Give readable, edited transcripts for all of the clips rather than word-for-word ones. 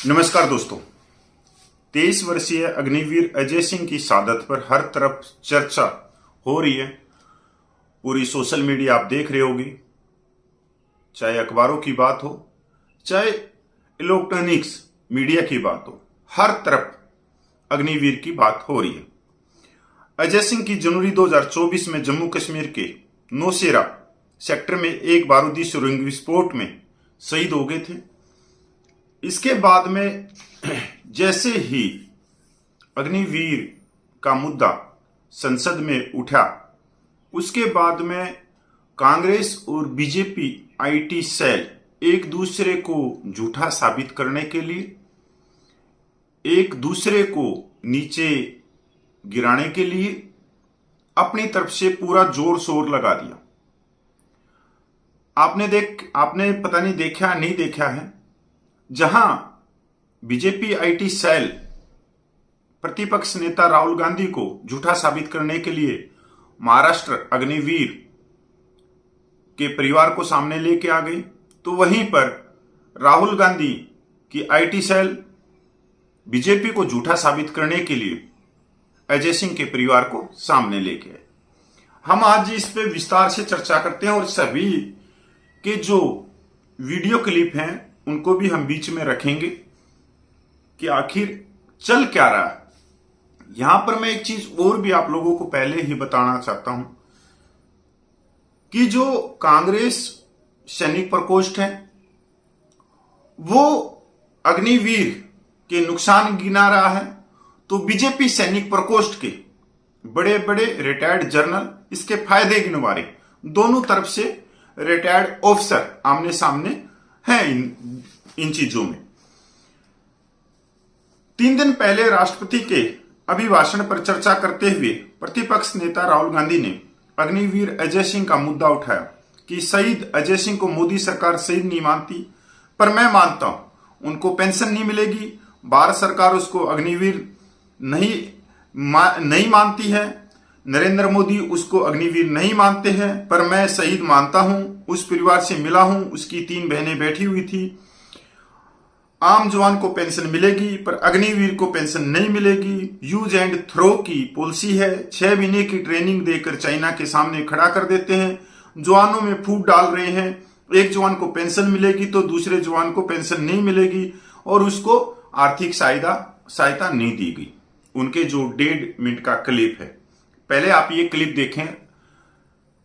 नमस्कार दोस्तों। 23 वर्षीय अग्निवीर अजय सिंह की शहादत पर हर तरफ चर्चा हो रही है। पूरी सोशल मीडिया आप देख रहे होगी, चाहे अखबारों की बात हो, चाहे इलेक्ट्रॉनिक्स मीडिया की बात हो, हर तरफ अग्निवीर की बात हो रही है। अजय सिंह की जनवरी 2024 में जम्मू कश्मीर के नौशेरा सेक्टर में एक बारूदी सुरंग विस्फोट में शहीद हो गए थे। इसके बाद में जैसे ही अग्निवीर का मुद्दा संसद में उठा, उसके बाद में कांग्रेस और बीजेपी आईटी सेल एक दूसरे को झूठा साबित करने के लिए, एक दूसरे को नीचे गिराने के लिए अपनी तरफ से पूरा जोर शोर लगा दिया। आपने पता नहीं देखा नहीं देखा है, जहां बीजेपी आईटी सेल प्रतिपक्ष नेता राहुल गांधी को झूठा साबित करने के लिए महाराष्ट्र अग्निवीर के परिवार को सामने लेके आ गई, तो वहीं पर राहुल गांधी की आईटी सेल बीजेपी को झूठा साबित करने के लिए अजय सिंह के परिवार को सामने लेके आए। हम आज इस पे विस्तार से चर्चा करते हैं और सभी के जो वीडियो क्लिप हैं उनको भी हम बीच में रखेंगे कि आखिर चल क्या रहा है। यहां पर मैं एक चीज और भी आप लोगों को पहले ही बताना चाहता हूं कि जो कांग्रेस सैनिक प्रकोष्ठ है वो अग्निवीर के नुकसान गिना रहा है, तो बीजेपी सैनिक प्रकोष्ठ के बड़े बड़े रिटायर्ड जनरल इसके फायदे गिनवा रहे। दोनों तरफ से रिटायर्ड ऑफिसर आमने सामने है इन चीजों में। 3 दिन पहले राष्ट्रपति के अभिभाषण पर चर्चा करते हुए प्रतिपक्ष नेता राहुल गांधी ने अग्निवीर अजय सिंह का मुद्दा उठाया कि शहीद अजय सिंह को मोदी सरकार शहीद नहीं मानती, पर मैं मानता हूं। उनको पेंशन नहीं मिलेगी, भारत सरकार उसको अग्निवीर नहीं मानती है, नरेंद्र मोदी उसको अग्निवीर नहीं मानते हैं, पर मैं शहीद मानता हूं। उस परिवार से मिला हूं, उसकी 3 बहनें बैठी हुई थी। आम जवान को पेंशन मिलेगी पर अग्निवीर को पेंशन नहीं मिलेगी। यूज एंड थ्रो की पॉलिसी है, 6 महीने की ट्रेनिंग देकर चाइना के सामने खड़ा कर देते हैं। जवानों में फूट डाल रहे हैं, एक जवान को पेंशन मिलेगी तो दूसरे जवान को पेंशन नहीं मिलेगी और उसको आर्थिक सहायता नहीं दी गई। उनके जो 1.5 मिनट का क्लिप है, पहले आप ये क्लिप देखें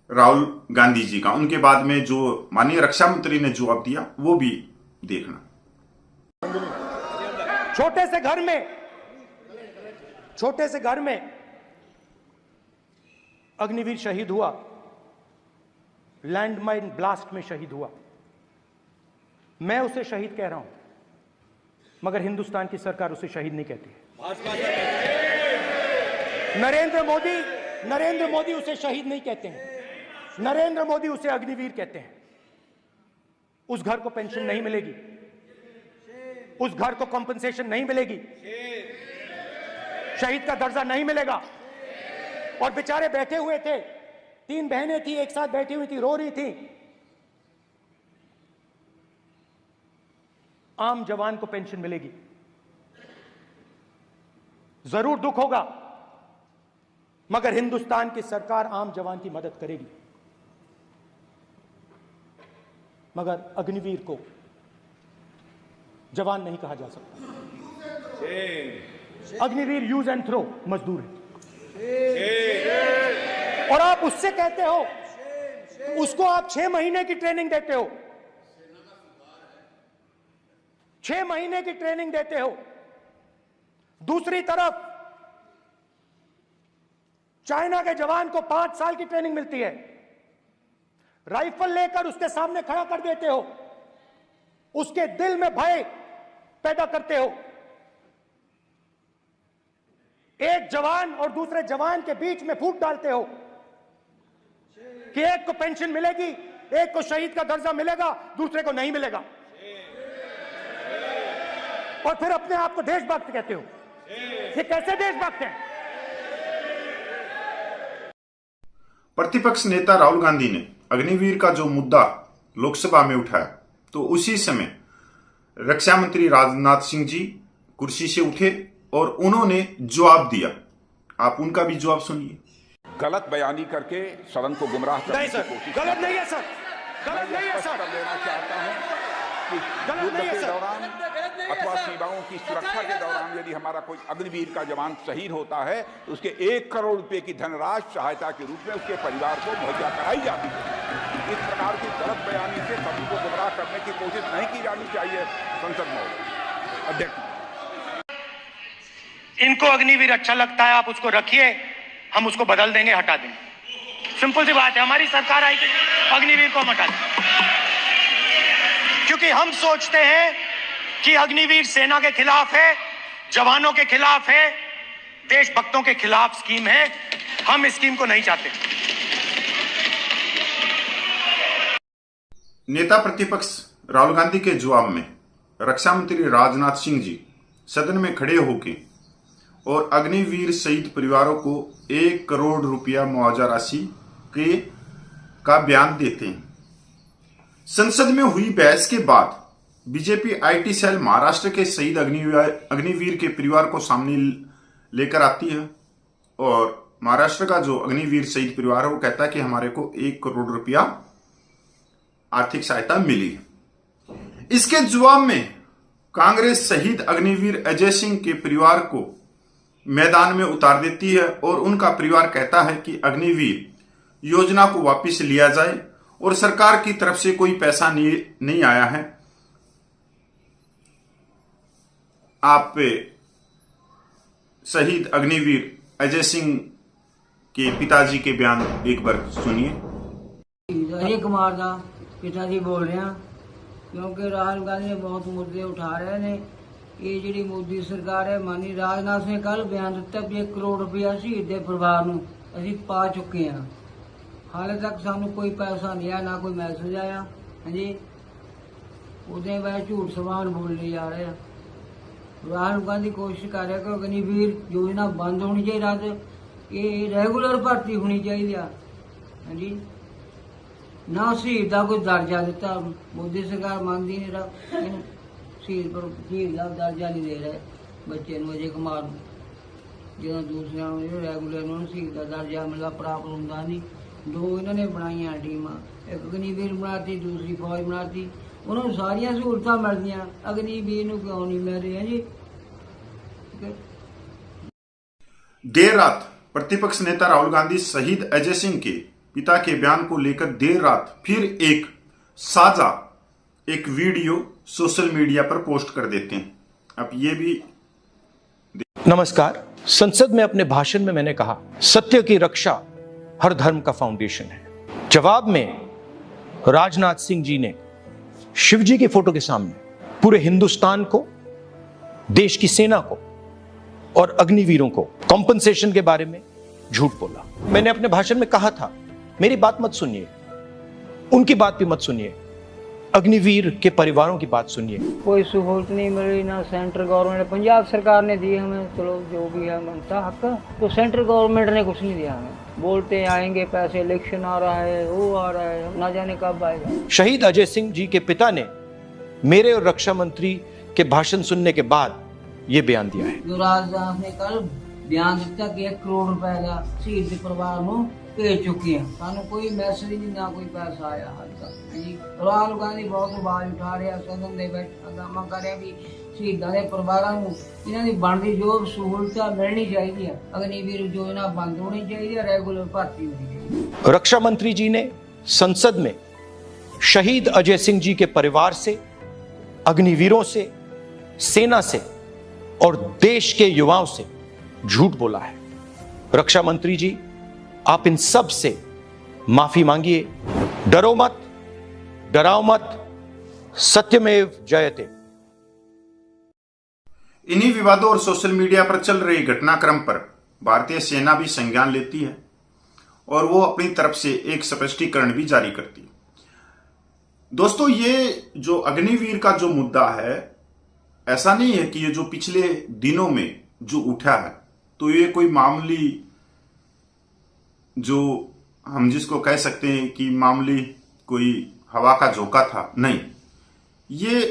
राहुल गांधी जी का, उनके बाद में जो माननीय रक्षा मंत्री ने जवाब दिया वो भी देखना। छोटे से घर में अग्निवीर शहीद हुआ, लैंडमाइन ब्लास्ट में शहीद हुआ। मैं उसे शहीद कह रहा हूं, मगर हिंदुस्तान की सरकार उसे शहीद नहीं कहती। नरेंद्र मोदी उसे शहीद नहीं कहते हैं, नरेंद्र मोदी उसे अग्निवीर कहते हैं। उस घर को पेंशन नहीं मिलेगी, उस घर को कॉम्पनसेशन नहीं मिलेगी, शहीद का दर्जा नहीं मिलेगा। और बेचारे बैठे हुए थे, 3 बहनें थी, एक साथ बैठी हुई थी, रो रही थी। आम जवान को पेंशन मिलेगी, जरूर दुख होगा, मगर हिंदुस्तान की सरकार आम जवान की मदद करेगी। मगर अग्निवीर को जवान नहीं कहा जा सकता। अग्निवीर यूज एंड थ्रो मजदूर है। और आप उससे कहते हो, उसको आप 6 महीने की ट्रेनिंग देते हो, 6 महीने की ट्रेनिंग देते हो। दूसरी तरफ चाइना के जवान को 5 साल की ट्रेनिंग मिलती है, राइफल लेकर उसके सामने खड़ा कर देते हो, उसके दिल में भय पैदा करते हो। एक जवान और दूसरे जवान के बीच में फूट डालते हो कि एक को पेंशन मिलेगी, एक को शहीद का दर्जा मिलेगा, दूसरे को नहीं मिलेगा, और फिर अपने आप को देशभक्त कहते हो। ये कैसे देशभक्त हैं? प्रतिपक्ष नेता राहुल गांधी ने अग्निवीर का जो मुद्दा लोकसभा में उठाया, तो उसी समय रक्षा मंत्री राजनाथ सिंह जी कुर्सी से उठे और उन्होंने जवाब दिया। आप उनका भी जवाब सुनिए। गलत बयानी करके सदन को गुमराह करने नहीं की सर, कोशिश गलत नहीं है सर, गलत नहीं है सर, कर देना चाहता हूं कि गलत युद्ध नहीं है के सर। दौरान अथवा सीमाओं की सुरक्षा के दौरान यदि हमारा कोई अग्निवीर का जवान शहीद होता है तो उसके 1 करोड़ रुपए की धनराशि सहायता के रूप में उसके परिवार को मुहैया कराई जाती है। इस प्रकार की गलत बयानी से सभी को गुमराह करने की कोशिश नहीं की जानी चाहिए। संसद में अध्यक्ष, इनको अग्निवीर अच्छा लगता है, आप उसको रखिए, हम उसको बदल देंगे, हटा देंगे। सिंपल सी बात है, हमारी सरकार आई थी, अग्निवीर को हम हटा देंगे, क्योंकि हम सोचते हैं कि अग्निवीर सेना के खिलाफ है, जवानों के खिलाफ है, देशभक्तों के खिलाफ स्कीम है। हम इस स्कीम को नहीं चाहते। नेता प्रतिपक्ष राहुल गांधी के जवाब में रक्षा मंत्री राजनाथ सिंह जी सदन में खड़े होकर और अग्निवीर शहीद परिवारों को 1 करोड़ रुपया मुआवजा राशि का बयान देते हैं। संसद में हुई बहस के बाद बीजेपी आईटी सेल महाराष्ट्र के शहीद अग्निवीर के परिवार को सामने लेकर आती है और महाराष्ट्र का जो अग्निवीर शहीद परिवार है वो कहता है कि हमारे को 1 करोड़ रुपया आर्थिक सहायता मिली है। इसके जवाब में कांग्रेस शहीद अग्निवीर अजय सिंह के परिवार को मैदान में उतार देती है और उनका परिवार कहता है कि अग्निवीर योजना को वापस लिया जाए और सरकार की तरफ से कोई पैसा नहीं आया है। आप शहीद अग्निवीर अजय सिंह के पिताजी के बयान एक बार सुनिए। अजय कुमार दा पिताजी बोल रहे हैं, क्योंकि राहुल गांधी ने बहुत मुद्दे उठा रहे ने। ये जी मोदी सरकार है, मानी राजनाथ ने कल बयान दिता भी 1 करोड़ रुपया शहीद के परिवार ਨੂੰ ਅਸੀਂ पा चुके हैं। हाले तक सानू कोई पैसा नहीं आया, ना कोई मैसेज आया। हाँ जी, उदय वह झूठ सवाल बोलने जा रहे हैं। राहुल गांधी कोशिश कर रहे कि अग्निवीर योजना बंद होनी चाहिए, ये रेगुलर भर्ती होनी चाहिए। हाँ जी, ना शहीद का कोई दर्जा दिता, मोदी सरकार मानती नहीं रहा, शहीद का दर्जा नहीं दे रहे बच्चे अजय कुमार जो दूसरे रेगुलर शहीद का दर्जा मिलता प्राप्त होता नहीं। 2 इन्होंने बनाई टीम, एक अग्निवीर बनाती, दूसरी फौज बनाती, उन्होंने सारिया सहूलत मिल दी, अग्निवीर को क्यों नहीं मिल रही है जी। देर रात प्रतिपक्ष नेता राहुल गांधी शहीद अजय सिंह के पिता के बयान को लेकर देर रात फिर एक साझा वीडियो सोशल मीडिया पर पोस्ट कर देते हैं। अब ये भी नमस्कार। संसद में अपने भाषण में मैंने कहा सत्य की रक्षा हर धर्म का फाउंडेशन है। जवाब में राजनाथ सिंह जी ने शिवजी की फोटो के सामने पूरे हिंदुस्तान को, देश की सेना को और अग्निवीरों को कॉम्पनसेशन के बारे में झूठ बोला। मैंने अपने भाषण में कहा था मेरी बात मत सुनिए, उनकी बात भी मत सुनिए, अग्निवीर के परिवारों की बात सुनिए। कोई सहूलत नहीं मिली, ना सेंट्रल गवर्नमेंट, पंजाब सरकार ने दी हमें, चलो जो भी है मनता हक, तो सेंट्रल गवर्नमेंट ने कुछ नहीं दिया हमें। बोलते आएंगे पैसे, इलेक्शन आ रहा है, वो आ रहा है, ना जाने कब आएगा। शहीद अजय सिंह जी के पिता ने मेरे और रक्षा मंत्री के भाषण सुनने के बाद ये बयान दिया है। जो राजनाथ ने कल बयान दिता कि 1 करोड़ रुपए का शहीद के परिवार को भेज चुके हैं, सानू कोई मैसेज नहीं, ना कोई पैसा आया हाल तक। राहुल गांधी बहुत आवाज उठा रहे, सदन में बैठ हंगामा कर रहे भी शहीदों के परिवारों को इन्होंने बनती जो सहूलत मिलनी चाहिए, अग्निवीर योजना बंद होनी चाहिए, रेगुलर भर्ती होनी चाहिए। रक्षा मंत्री जी ने संसद में शहीद अजय सिंह जी के परिवार से, अग्निवीरों से, सेना से और देश के युवाओं से झूठ बोला है। रक्षा मंत्री जी, आप इन सब से माफी मांगिए। डरो मत, डराओ मत, सत्यमेव जयते। इन्हीं विवादों और सोशल मीडिया पर चल रही घटनाक्रम पर भारतीय सेना भी संज्ञान लेती है और वो अपनी तरफ से एक स्पष्टीकरण भी जारी करती है। दोस्तों, ये जो अग्निवीर का जो मुद्दा है, ऐसा नहीं है कि ये जो पिछले दिनों में जो उठा है तो ये कोई मामूली, जो हम जिसको कह सकते हैं कि मामूली कोई हवा का झोंका था, नहीं। ये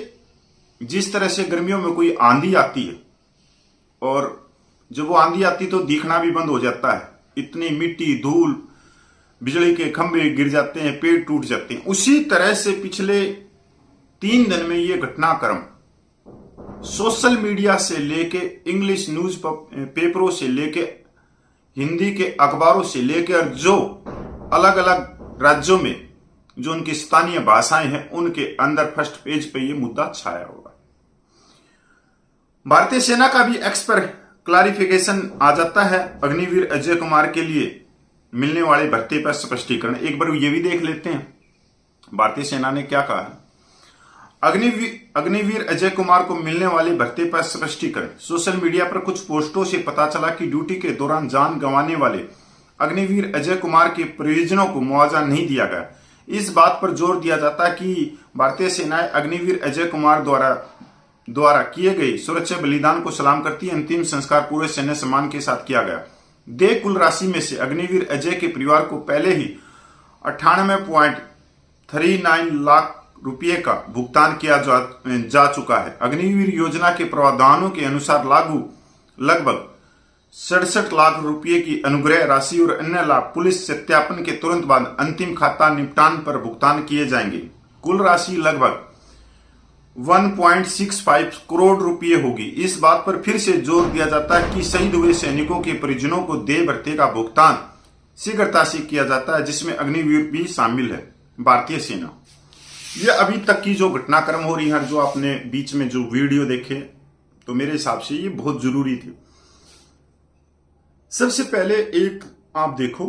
जिस तरह से गर्मियों में कोई आंधी आती है और जब वो आंधी आती तो दिखना भी बंद हो जाता है, इतनी मिट्टी धूल, बिजली के खंभे गिर जाते हैं, पेड़ टूट जाते हैं, उसी तरह से पिछले 3 दिन में ये घटनाक्रम सोशल मीडिया से लेके इंग्लिश न्यूज पेपरों से लेके हिंदी के अखबारों से लेकर जो अलग अलग राज्यों में जो उनकी स्थानीय भाषाएं हैं उनके अंदर फर्स्ट पेज पे ये मुद्दा छाया होगा। भारतीय सेना का भी एक्स पर क्लैरिफिकेशन आ जाता है अग्निवीर अजय कुमार के लिए मिलने वाले भर्ती पर स्पष्टीकरण। एक बार ये भी देख लेते हैं भारतीय सेना ने क्या कहा है। अग्निवीर अजय कुमार को मिलने वाले भर्ती पर स्पष्टीकरण। सोशल मीडिया पर कुछ पोस्टों से पता चला कि ड्यूटी के दौरान जान गंवाने वाले अग्निवीर अजय कुमार के परिजनों को मुआवजा नहीं दिया गया। इस बात पर जोर दिया जाता है कि भारतीय सेनाएं अग्निवीर अजय कुमार द्वारा किए गए सुरक्षा बलिदान को सलाम करती है। अंतिम संस्कार पूरे सैन्य सम्मान के साथ किया गया। देय कुल राशि में से अग्निवीर अजय के परिवार को पहले ही 98.39 लाख रुपये का भुगतान किया जा चुका है। अग्निवीर योजना के प्रावधानों के अनुसार लागू लगभग 67 लाख रुपये की अनुग्रह राशि और अन्य लाभ पुलिस सत्यापन के तुरंत बाद अंतिम खाता निपटान पर भुगतान किए जाएंगे। कुल राशि लगभग 1.65 करोड़ रुपये होगी। इस बात पर फिर से जोर दिया जाता है कि शहीद हुए सैनिकों के परिजनों को देय भत्ते का भुगतान शीघ्रता से किया जाता है, जिसमें अग्निवीर भी शामिल है। भारतीय सेना, ये अभी तक की जो घटनाक्रम हो रही है, जो आपने बीच में जो वीडियो देखे, तो मेरे हिसाब से ये बहुत जरूरी थे। सबसे पहले एक आप देखो,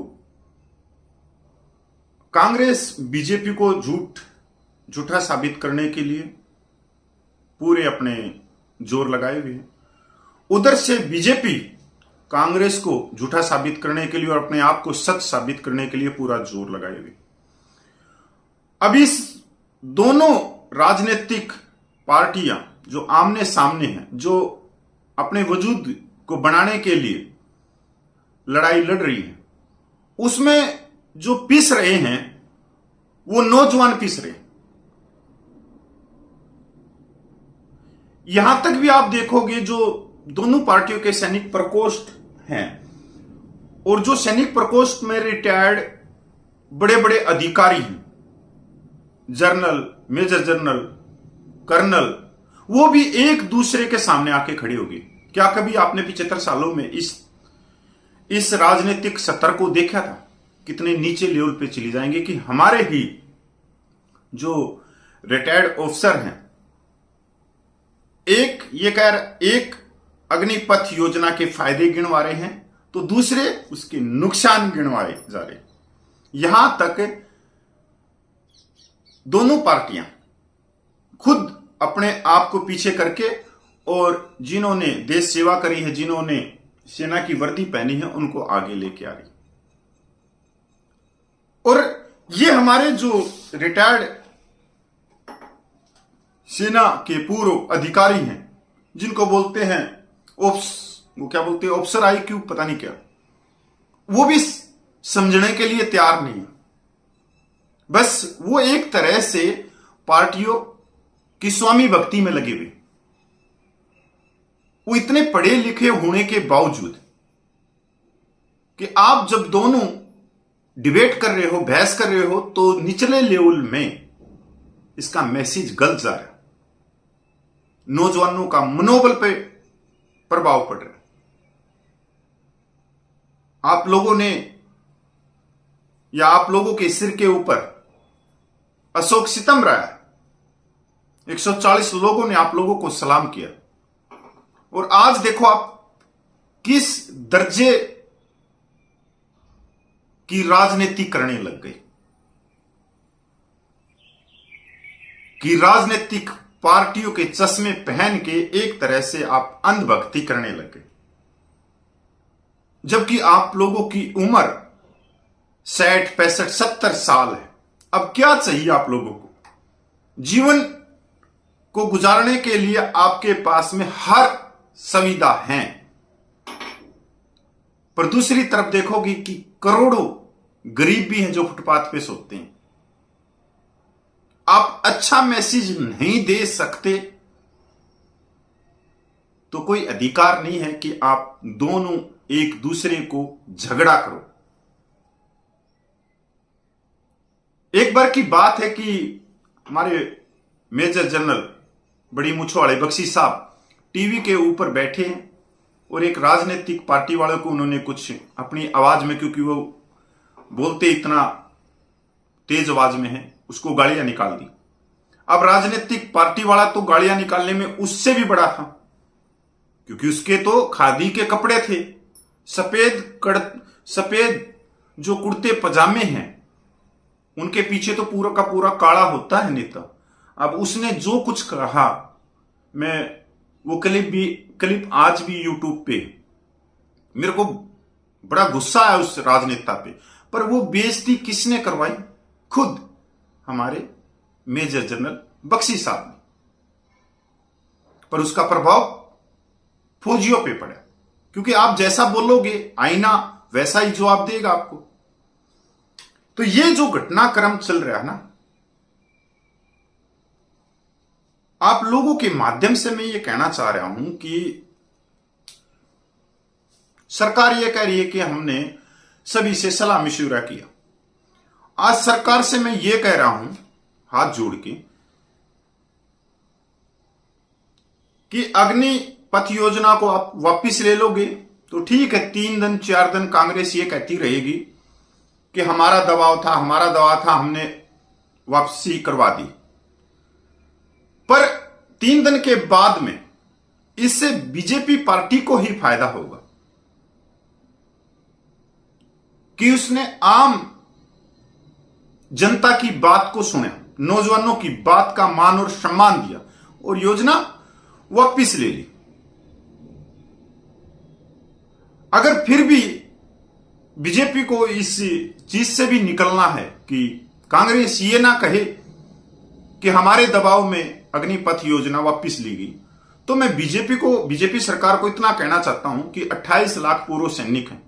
कांग्रेस बीजेपी को झूठा साबित करने के लिए पूरे अपने जोर लगाए हुए हैं। उधर से बीजेपी कांग्रेस को झूठा साबित करने के लिए और अपने आप को सच साबित करने के लिए पूरा जोर लगाए हुए। अब इस दोनों राजनीतिक पार्टियां जो आमने सामने हैं, जो अपने वजूद को बनाने के लिए लड़ाई लड़ रही है, उसमें जो पिस रहे हैं वो नौजवान पिस रहे हैं। यहां तक भी आप देखोगे जो दोनों पार्टियों के सैनिक प्रकोष्ठ हैं और जो सैनिक प्रकोष्ठ में रिटायर्ड बड़े बड़े अधिकारी हैं, जनरल, मेजर जनरल, कर्नल, वो भी एक दूसरे के सामने आके खड़े होंगे। क्या कभी आपने 75 सालों में इस राजनीतिक सत्र को देखा था? कितने नीचे लेवल पे चली जाएंगे कि हमारे ही जो रिटायर्ड ऑफिसर हैं, एक अग्निपथ योजना के फायदे गिनवा रहे हैं तो दूसरे उसके नुकसान गिनवाए जा रहे। यहां तक दोनों पार्टियां खुद अपने आप को पीछे करके और जिन्होंने देश सेवा करी है, जिन्होंने सेना की वर्दी पहनी है, उनको आगे लेके आ रही। और ये हमारे जो रिटायर्ड सेना के पूर्व अधिकारी हैं, जिनको बोलते हैं वो क्या बोलते हैं, ऑफिसर IQ पता नहीं क्या, वो भी समझने के लिए तैयार नहीं है। बस वो एक तरह से पार्टियों की स्वामी भक्ति में लगे हुए। वो इतने पढ़े लिखे होने के बावजूद कि आप जब दोनों डिबेट कर रहे हो, बहस कर रहे हो, तो निचले लेवल में इसका मैसेज गलत जा रहा है, नौजवानों का मनोबल पे प्रभाव पड़ रहा है। आप लोगों ने या आप लोगों के सिर के ऊपर अशोक सितम रहा है, 140 लोगों ने आप लोगों को सलाम किया, और आज देखो आप किस दर्जे की राजनीति करने लग गए, कि राजनीतिक पार्टियों के चश्मे पहन के एक तरह से आप अंधभक्ति करने लग गए, जबकि आप लोगों की उम्र 60, 65, 70 साल है। अब क्या चाहिए आप लोगों को? जीवन को गुजारने के लिए आपके पास में हर सुविधा है, पर दूसरी तरफ देखोगे कि करोड़ों गरीब भी हैं जो फुटपाथ पे सोते हैं। आप अच्छा मैसेज नहीं दे सकते तो कोई अधिकार नहीं है कि आप दोनों एक दूसरे को झगड़ा करो। एक बार की बात है कि हमारे मेजर जनरल बड़ी मुछो वाले बख्शी साहब टीवी के ऊपर बैठे हैं और एक राजनीतिक पार्टी वाले को उन्होंने कुछ अपनी आवाज में, क्योंकि वो बोलते इतना तेज आवाज में है, उसको गालियां निकाल दी। अब राजनीतिक पार्टी वाला तो गालियां निकालने में उससे भी बड़ा था, क्योंकि उसके तो खादी के कपड़े थे, सफेद जो कुर्ते पजामे हैं उनके पीछे तो पूरा का पूरा काला होता है नेता। अब उसने जो कुछ कहा, मैं वो क्लिप आज भी यूट्यूब पे, मेरे को बड़ा गुस्सा आया उस राजनेता पे, पर वो बेइज्जती किसने करवाई? खुद हमारे मेजर जनरल बख्शी साहब ने। पर उसका प्रभाव फौजियों पे पड़ा, क्योंकि आप जैसा बोलोगे आईना वैसा ही जवाब देगा आपको। तो ये जो घटनाक्रम चल रहा है ना, आप लोगों के माध्यम से मैं ये कहना चाह रहा हूं कि सरकार ये कह रही है कि हमने सभी से सलाह मशवरा किया। आज सरकार से मैं ये कह रहा हूं हाथ जोड़ के कि अग्निपथ योजना को आप वापिस ले लोगे तो ठीक है, 3 दिन 4 दिन कांग्रेस ये कहती रहेगी कि हमारा दबाव था, हमने वापसी करवा दी। पर 3 दिन के बाद में इससे बीजेपी पार्टी को ही फायदा होगा कि उसने आम जनता की बात को सुना, नौजवानों की बात का मान और सम्मान दिया और योजना वापिस ले ली। अगर फिर भी बीजेपी को इस चीज से भी निकलना है कि कांग्रेस ये ना कहे कि हमारे दबाव में अग्निपथ योजना वापस ली गई, तो मैं बीजेपी सरकार को इतना कहना चाहता हूं कि 28 लाख पूर्व सैनिक हैं।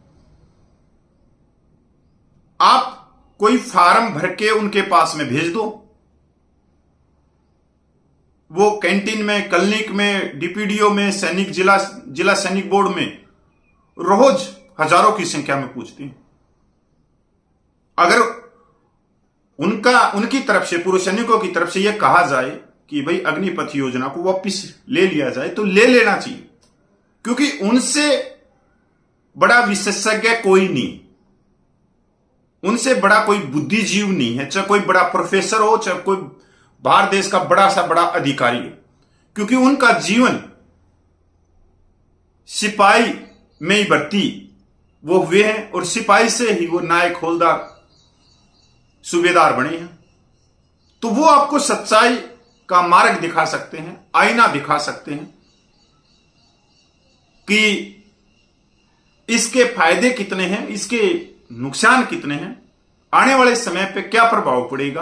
आप कोई फार्म भर के उनके पास में भेज दो, वो कैंटीन में, क्लिनिक में, डीपीडीओ में, सैनिक जिला सैनिक बोर्ड में रोज हजारों की संख्या में पूछते हैं। अगर उनकी तरफ से, पूर्व सैनिकों की तरफ से यह कहा जाए कि भाई अग्निपथ योजना को वापस ले लिया जाए, तो ले लेना चाहिए, क्योंकि उनसे बड़ा विशेषज्ञ कोई नहीं, उनसे बड़ा कोई बुद्धिजीव नहीं है, चाहे कोई बड़ा प्रोफेसर हो, चाहे कोई बाहर देश का बड़ा सा बड़ा अधिकारी हो, क्योंकि उनका जीवन सिपाही में ही भर्ती वो हुए हैं और सिपाही से ही वो नायक, हवलदार, सूबेदार बने हैं। तो वो आपको सच्चाई का मार्ग दिखा सकते हैं, आईना दिखा सकते हैं कि इसके फायदे कितने हैं, इसके नुकसान कितने हैं, आने वाले समय पे क्या प्रभाव पड़ेगा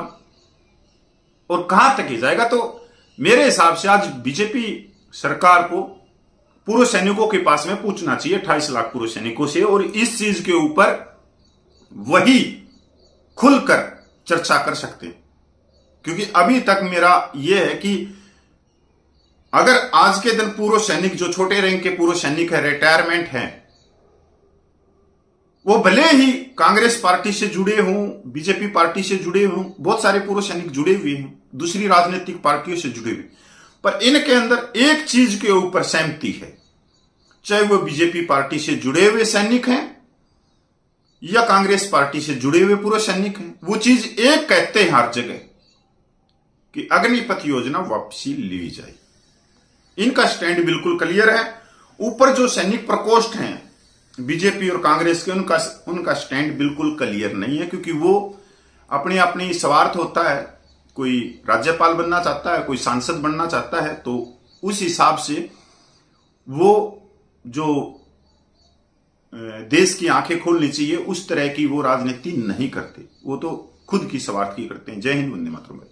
और कहां तक ही जाएगा। तो मेरे हिसाब से आज बीजेपी सरकार को पूर्व सैनिकों के पास में पूछना चाहिए, 28 लाख पूर्व सैनिकों से, और इस चीज के ऊपर वही खुलकर चर्चा कर सकते हैं। क्योंकि अभी तक मेरा यह है कि अगर आज के दिन पूर्व सैनिक, जो छोटे रैंक के पूर्व सैनिक है, रिटायरमेंट हैं, वो भले ही कांग्रेस पार्टी से जुड़े हों, बीजेपी पार्टी से जुड़े हों, बहुत सारे पूर्व सैनिक जुड़े हुए हैं, दूसरी राजनीतिक पार्टियों से जुड़े हुए, पर इनके अंदर एक चीज के ऊपर सहमति है, चाहे वो बीजेपी पार्टी से जुड़े हुए सैनिक हैं या कांग्रेस पार्टी से जुड़े हुए पूर्व सैनिक हैं, वो चीज एक कहते हैं हर जगह कि अग्निपथ योजना वापसी ली जाए। इनका स्टैंड बिल्कुल क्लियर है। ऊपर जो सैनिक प्रकोष्ठ हैं बीजेपी और कांग्रेस के, उनका स्टैंड बिल्कुल क्लियर नहीं है, क्योंकि वो अपनी स्वार्थ होता है, कोई राज्यपाल बनना चाहता है, कोई सांसद बनना चाहता है, तो उस हिसाब से वो जो देश की आंखें खोलनी चाहिए उस तरह की वो राजनीति नहीं करते, वो तो खुद की स्वार्थ की करते हैं। जय हिंद, वंदे मातरम।